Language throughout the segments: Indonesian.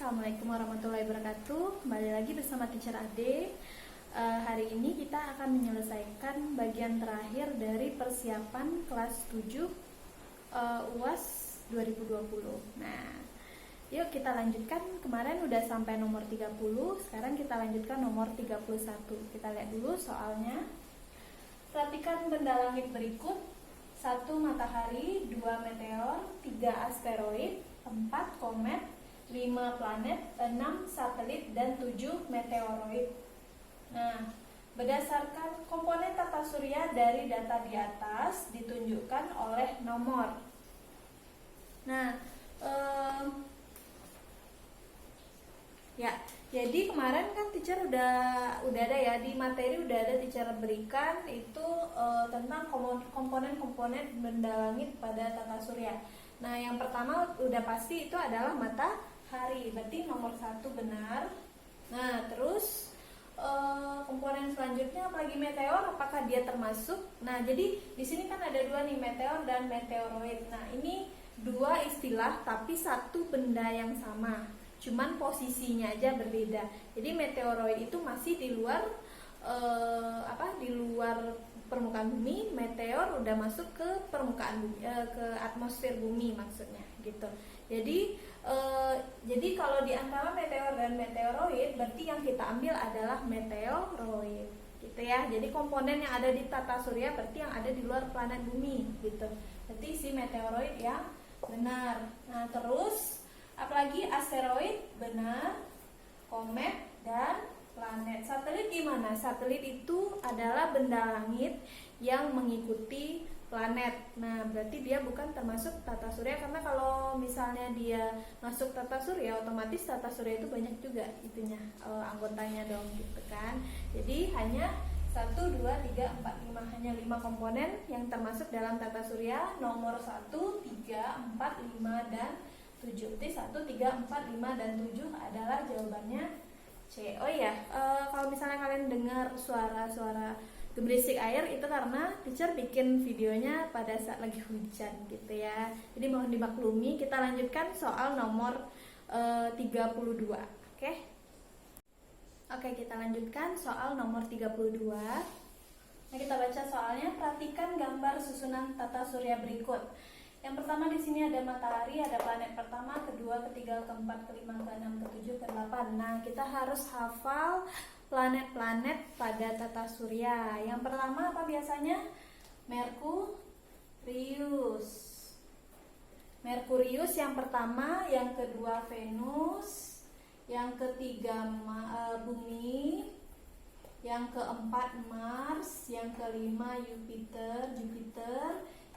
Assalamualaikum warahmatullahi wabarakatuh. Kembali lagi bersama Teacher Ade. Hari ini kita akan menyelesaikan bagian terakhir dari persiapan kelas 7 UAS 2020. Nah, yuk kita lanjutkan. Kemarin udah sampai nomor 30, sekarang kita lanjutkan nomor 31. Kita lihat dulu soalnya. Perhatikan benda langit berikut: 1 matahari, 2 meteor, 3 asteroid, 4 komet, 5 planet, 6 satelit, dan 7 meteoroid. Nah, berdasarkan komponen tata surya dari data di atas ditunjukkan oleh nomor. Nah, ya, jadi kemarin kan teacher udah ada ya, di materi udah ada teacher berikan itu tentang komponen-komponen benda langit pada tata surya. Nah, yang pertama udah pasti itu adalah matahari, berarti nomor 1 benar. Nah, terus komponen selanjutnya apalagi meteor, apakah dia termasuk? Nah, jadi di sini kan ada 2 nih, meteor dan meteoroid. Nah, ini 2 istilah tapi satu benda yang sama, cuman posisinya aja berbeda. Jadi meteoroid itu masih di luar di luar permukaan bumi, meteor udah masuk ke permukaan bumi, ke atmosfer bumi maksudnya gitu. Jadi kalau di antara meteor dan meteoroid, berarti yang kita ambil adalah meteoroid gitu ya. Jadi komponen yang ada di tata surya berarti yang ada di luar planet bumi gitu. Berarti si meteoroid yang benar. Nah, terus apalagi asteroid benar, komet dan planet. Satelit gimana? Satelit itu adalah benda langit yang mengikuti planet. Nah, berarti dia bukan termasuk tata surya, karena kalau misalnya dia masuk tata surya, otomatis tata surya itu banyak juga itunya anggotanya dong gitu kan. Jadi hanya 1, 2, 3, 4, 5, hanya 5 komponen yang termasuk dalam tata surya. Nomor 1, 3, 4, 5, dan 7. Jadi 1, 3, 4, 5, dan 7 adalah jawabannya C. Oh ya, kalau misalnya kalian dengar suara-suara gemerisik air, itu karena teacher bikin videonya pada saat lagi hujan gitu ya. Jadi mohon dimaklumi. Kita lanjutkan soal nomor 32. Oke, kita lanjutkan soal nomor 32. Nah, kita baca soalnya. Perhatikan gambar susunan tata surya berikut. Yang pertama di sini ada matahari, ada planet pertama, kedua, ketiga, keempat, kelima, keenam, ketujuh, kedelapan. Nah, kita harus hafal planet-planet pada tata surya. Yang pertama apa biasanya? Merkurius. Merkurius yang pertama, yang kedua Venus, yang ketiga Bumi, yang keempat Mars, yang kelima Jupiter,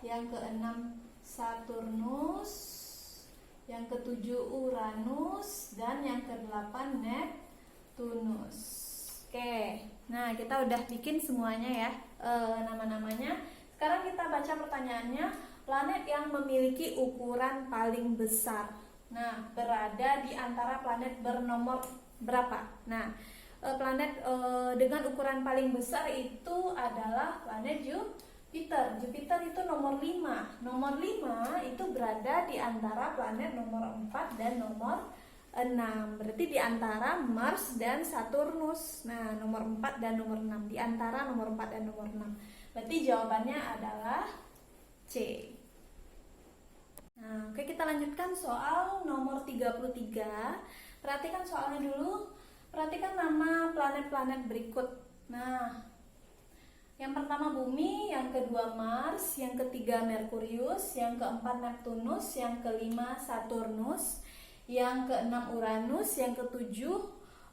yang keenam Saturnus, yang ketujuh Uranus, dan yang kedelapan Neptunus. Oke, nah kita udah bikin semuanya ya, nama-namanya. Sekarang kita baca pertanyaannya. Planet yang memiliki ukuran paling besar, nah berada di antara planet bernomor berapa? Nah, planet dengan ukuran paling besar itu adalah planet Jupiter. Jupiter itu nomor 5. Nomor 5 itu berada di antara planet nomor 4 dan nomor 6. Berarti di antara Mars dan Saturnus. Nah, nomor 4 dan nomor 6. Di antara nomor 4 dan nomor 6. Berarti jawabannya adalah C. Nah, oke, kita lanjutkan soal nomor 33. Perhatikan soalnya dulu. Perhatikan nama planet-planet berikut. Nah, yang pertama Bumi, yang kedua Mars, yang ketiga Merkurius, yang keempat Neptunus, yang kelima Saturnus, yang keenam Uranus, yang ketujuh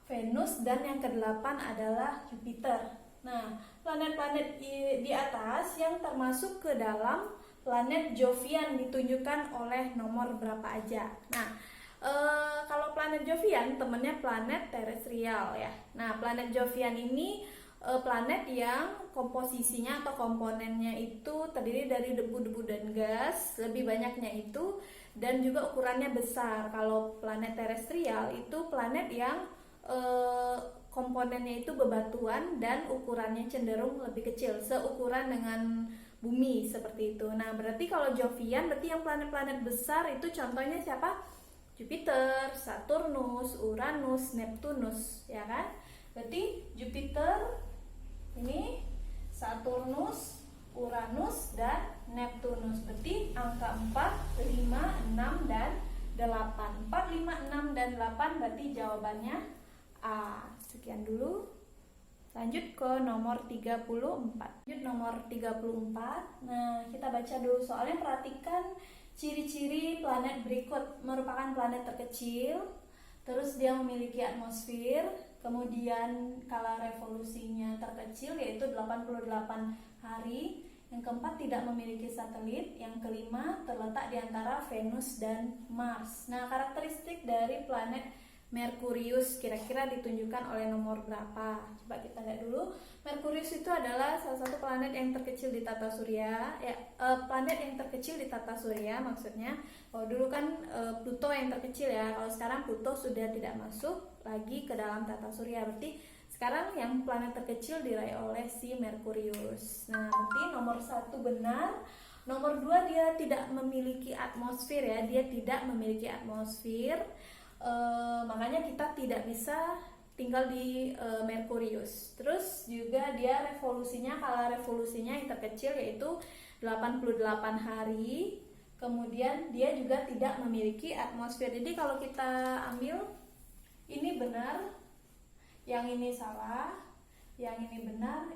Venus, dan yang kedelapan adalah Jupiter. Nah, planet-planet di atas yang termasuk ke dalam planet Jovian ditunjukkan oleh nomor berapa aja. Nah, kalau planet Jovian temennya planet terestrial ya. Nah, planet Jovian ini planet yang komposisinya atau komponennya itu terdiri dari debu-debu dan gas, lebih banyaknya itu, dan juga ukurannya besar. Kalau planet terestrial itu planet yang komponennya itu bebatuan dan ukurannya cenderung lebih kecil, seukuran dengan bumi seperti itu. Nah, berarti kalau Jovian berarti yang planet-planet besar itu contohnya siapa? Jupiter, Saturnus, Uranus, Neptunus, ya kan? Berarti Jupiter ini, Saturnus, Uranus, dan Neptunus. Berarti angka 4, 5, 6, dan 8. 4, 5, 6, dan 8 berarti jawabannya A. Sekian dulu. Lanjut ke nomor 34. Lanjut nomor 34. Nah, kita baca dulu soalnya. Perhatikan ciri-ciri planet berikut. Merupakan planet terkecil, terus dia memiliki atmosfer, kemudian kala revolusinya terkecil yaitu 88 hari. Yang keempat, tidak memiliki satelit. Yang kelima, terletak di antara Venus dan Mars. Nah, karakteristik dari planet Merkurius kira-kira ditunjukkan oleh nomor berapa? Coba kita lihat dulu. Merkurius itu adalah salah satu planet yang terkecil di tata surya. Planet yang terkecil di tata surya maksudnya. Kalau dulu kan Pluto yang terkecil ya. Kalau sekarang Pluto sudah tidak masuk lagi ke dalam tata surya. Berarti sekarang yang planet terkecil diraih oleh si Merkurius. Nah, berarti nomor 1 benar. Nomor 2, dia tidak memiliki atmosfer ya. Dia tidak memiliki atmosfer. Makanya kita tidak bisa tinggal di Merkurius. Terus juga dia revolusinya, kala revolusinya yang terkecil yaitu 88 hari. Kemudian dia juga tidak memiliki atmosfer. Jadi kalau kita ambil ini benar, yang ini salah, yang ini benar,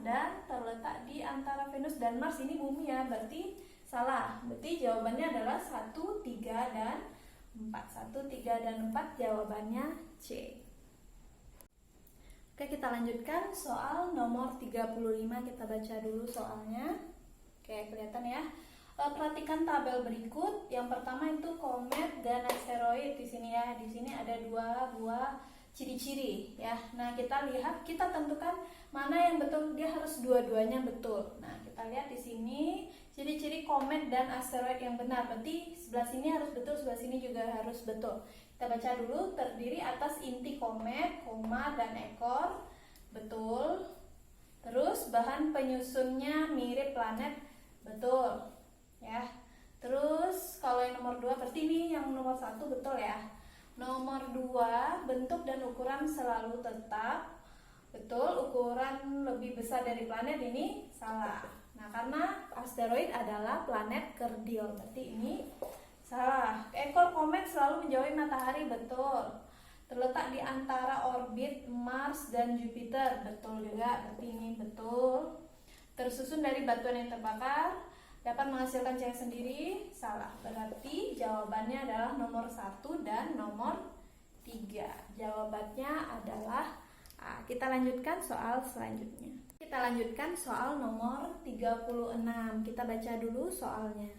dan terletak di antara Venus dan Mars. Ini bumi ya, berarti salah. Berarti jawabannya adalah 1, 3, dan 4. 1, 3, dan 4 jawabannya C. Oke, kita lanjutkan soal nomor 35. Kita baca dulu soalnya. Oke, kelihatan ya. Perhatikan tabel berikut. Yang pertama itu komet dan asteroid di sini ya. Di sini ada 2 buah ciri-ciri ya. Nah, kita lihat, kita tentukan mana yang betul. Dia harus dua-duanya betul. Nah, kita lihat di sini ciri-ciri komet dan asteroid yang benar. Berarti sebelah sini harus betul, sebelah sini juga harus betul. Kita baca dulu. Terdiri atas inti komet, koma, dan ekor. Betul. Terus bahan penyusunnya mirip planet. Betul. Ya. Terus kalau yang nomor 2, berarti ini yang nomor 1 betul ya. Nomor 2, bentuk dan ukuran selalu tetap. Betul, ukuran lebih besar dari planet ini salah. Nah, karena asteroid adalah planet kerdil, berarti ini salah. Ekor komet selalu menjauhi matahari, betul. Terletak di antara orbit Mars dan Jupiter, betul juga, berarti ini betul. Tersusun dari batuan yang terbakar, dapat menghasilkan cahaya sendiri, salah. Berarti jawabannya adalah nomor 1 dan nomor 3. Jawabannya adalah A. Kita lanjutkan soal selanjutnya. Kita lanjutkan soal nomor 36. Kita baca dulu soalnya.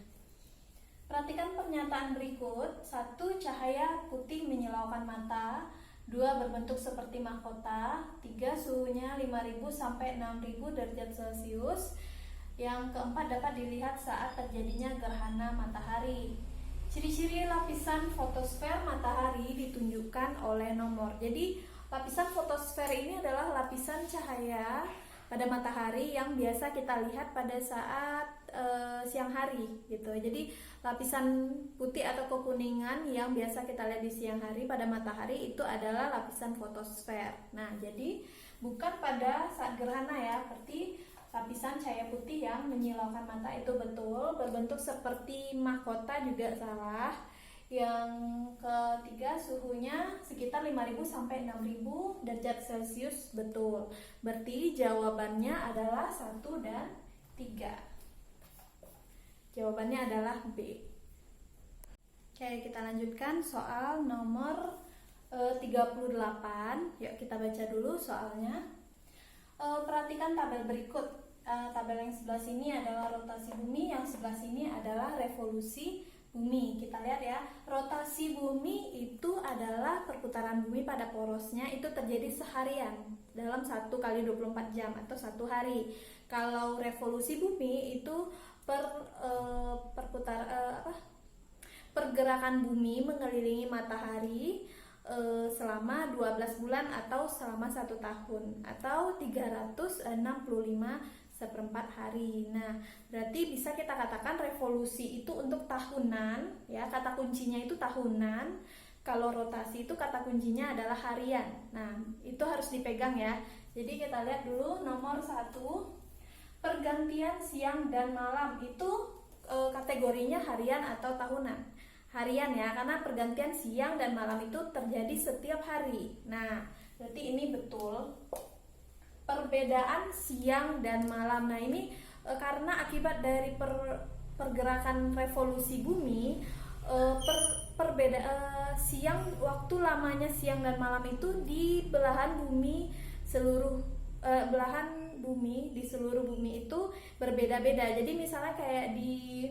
Perhatikan pernyataan berikut. 1. Cahaya putih menyilaukan mata. 2. Berbentuk seperti mahkota. 3. Suhunya 5.000 sampai 6.000 derajat Celcius. Yang keempat, dapat dilihat saat terjadinya gerhana matahari. Ciri-ciri lapisan fotosfer matahari ditunjukkan oleh nomor. Jadi lapisan fotosfer ini adalah lapisan cahaya pada matahari yang biasa kita lihat pada saat siang hari gitu. Jadi lapisan putih atau kekuningan yang biasa kita lihat di siang hari pada matahari itu adalah lapisan fotosfer. Nah, jadi bukan pada saat gerhana ya, berarti lapisan cahaya putih yang menyilaukan mata itu betul. Berbentuk seperti mahkota juga salah. Yang ketiga, suhunya sekitar 5.000 sampai 6.000 derajat Celcius, betul. Berarti jawabannya adalah 1 dan 3. Jawabannya adalah B. Oke, kita lanjutkan soal nomor 38. Yuk kita baca dulu soalnya. Perhatikan tabel berikut. Tabel yang sebelah sini adalah rotasi bumi, yang sebelah sini adalah revolusi bumi. Kita lihat ya, rotasi bumi itu adalah perputaran bumi pada porosnya itu terjadi seharian dalam 1 kali 24 jam atau 1 hari. Kalau revolusi bumi itu pergerakan bumi mengelilingi matahari selama 12 bulan atau selama 1 tahun atau 365 1/4 hari. Nah, berarti bisa kita katakan revolusi itu untuk tahunan, ya, kata kuncinya itu tahunan. Kalau rotasi itu kata kuncinya adalah harian. Nah, itu harus dipegang ya. Jadi kita lihat dulu nomor 1, pergantian siang dan malam itu kategorinya harian atau tahunan. Harian ya, karena pergantian siang dan malam itu terjadi setiap hari. Nah, berarti ini betul. Perbedaan siang dan malam. Nah, ini karena akibat dari pergerakan revolusi bumi, siang, waktu lamanya siang dan malam itu di belahan bumi belahan bumi di seluruh bumi itu berbeda-beda. Jadi misalnya kayak di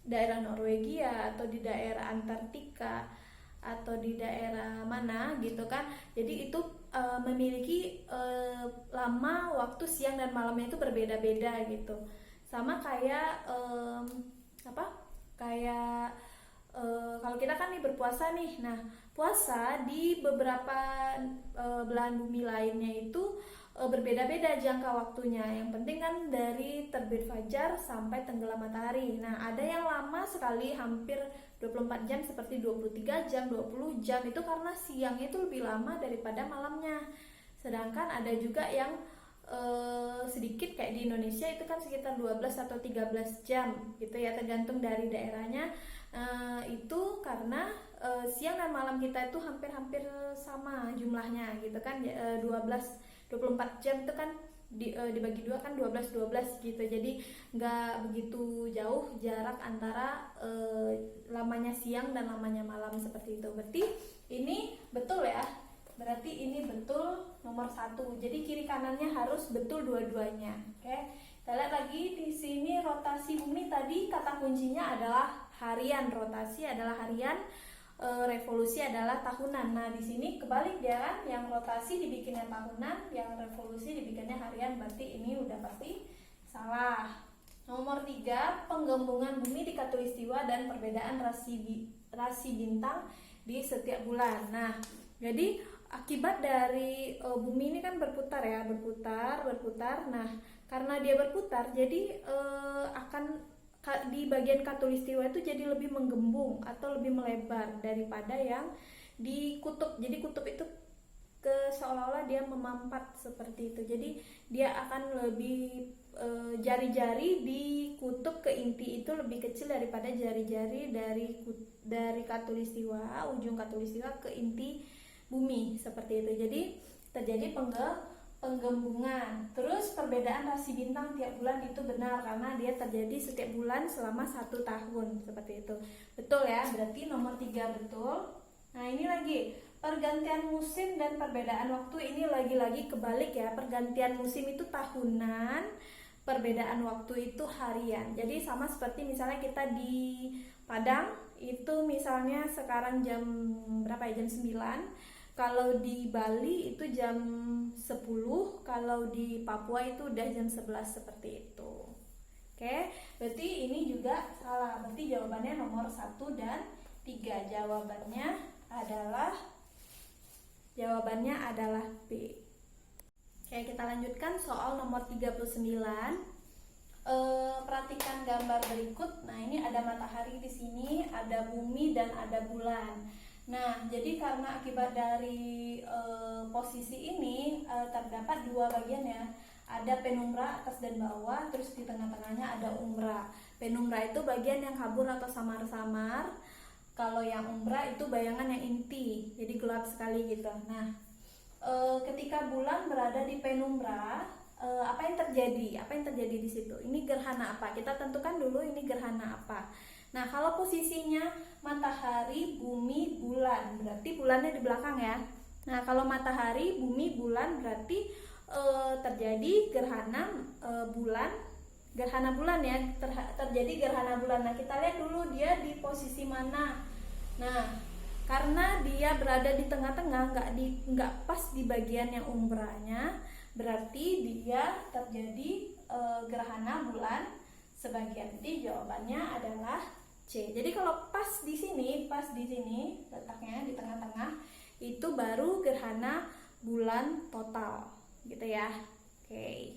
daerah Norwegia atau di daerah Antartika atau di daerah mana gitu kan, jadi itu memiliki lama waktu siang dan malamnya itu berbeda-beda gitu. Sama kayak kalau kita kan nih berpuasa nih, nah puasa di beberapa belahan bumi lainnya itu berbeda-beda jangka waktunya. Yang penting kan dari terbit fajar sampai tenggelam matahari. Nah, ada yang lama sekali, hampir 24 jam, seperti 23 jam, 20 jam, itu karena siangnya itu lebih lama daripada malamnya. Sedangkan ada juga yang sedikit kayak di Indonesia itu kan sekitar 12 atau 13 jam gitu ya, tergantung dari daerahnya. Itu karena siang dan malam kita itu hampir-hampir sama jumlahnya gitu kan, 24 jam itu kan dibagi 2 kan 12 gitu. Jadi nggak begitu jauh jarak antara lamanya siang dan lamanya malam seperti itu. Berarti ini betul ya. Berarti ini betul nomor 1. Jadi kiri kanannya harus betul dua-duanya. Oke. Kita lihat lagi di sini rotasi bumi tadi kata kuncinya adalah harian. Rotasi adalah harian, revolusi adalah tahunan. Nah, di sini kebalik ya kan, yang rotasi dibikinnya tahunan, yang revolusi dibikinnya harian. Berarti ini udah pasti salah. Nomor 3, penggembungan bumi di khatulistiwa dan perbedaan rasi bintang di setiap bulan. Nah, jadi akibat dari bumi ini kan berputar ya, berputar. Nah, karena dia berputar, jadi akan di bagian khatulistiwa itu jadi lebih menggembung atau lebih melebar daripada yang di kutub. Jadi kutub itu seolah-olah dia memampat seperti itu. Jadi dia akan lebih jari-jari di kutub ke inti itu lebih kecil daripada jari-jari dari khatulistiwa, ujung khatulistiwa ke inti bumi seperti itu. Jadi terjadi penggembungan. Terus perbedaan rasi bintang tiap bulan itu benar karena dia terjadi setiap bulan selama 1 tahun seperti itu. Betul ya, berarti nomor 3 betul. Nah, ini lagi pergantian musim dan perbedaan waktu, ini lagi-lagi kebalik ya. Pergantian musim itu tahunan, perbedaan waktu itu harian. Jadi sama seperti misalnya kita di Padang itu misalnya sekarang jam berapa ya, jam 9. Kalau di Bali itu jam 10, kalau di Papua itu udah jam 11 seperti itu. Oke, berarti ini juga salah. Berarti jawabannya nomor 1 dan 3. Jawabannya adalah B. Oke, kita lanjutkan soal nomor 39. Perhatikan gambar berikut. Nah, ini ada matahari di sini, ada bumi dan ada bulan. Nah, jadi karena akibat dari posisi ini terdapat 2 bagian ya. Ada penumbra atas dan bawah, terus di tengah-tengahnya ada umbra. Penumbra itu bagian yang kabur atau samar-samar. Kalau yang umbra itu bayangan yang inti, jadi gelap sekali gitu. Nah, ketika bulan berada di penumbra, apa yang terjadi? Apa yang terjadi di situ? Ini gerhana apa? Kita tentukan dulu ini gerhana apa. Nah, kalau posisinya matahari, bumi, bulan, berarti bulannya di belakang ya. Nah, kalau matahari, bumi, bulan, berarti terjadi gerhana bulan ya, terjadi gerhana bulan. Nah, kita lihat dulu dia di posisi mana. Nah, karena dia berada di tengah-tengah, nggak pas di bagian yang umbranya, berarti dia terjadi gerhana bulan sebagian. Jadi jawabannya adalah C. Jadi kalau pas di sini letaknya di tengah-tengah, itu baru gerhana bulan total, gitu ya. Oke.